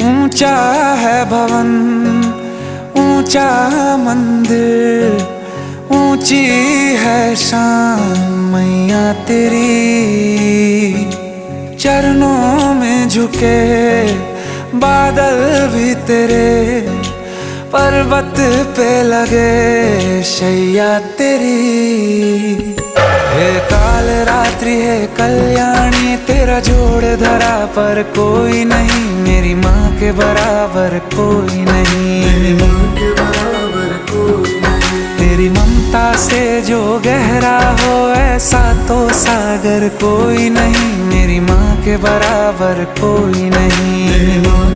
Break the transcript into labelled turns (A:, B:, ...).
A: ऊंचा है भवन, ऊंचा मंदिर, ऊंची है शान मैया तेरी। चरणों में झुके बादल भी तेरे, पर्वत पे लगे शैया तेरी। हे काल रात्रि है कल्याणी, तेरा जोड़ धरा पर कोई नहीं, मेरी माँ के बराबर कोई नहीं। तेरी ममता से जो गहरा हो ऐसा तो सागर कोई नहीं, मेरी माँ के बराबर कोई नहीं।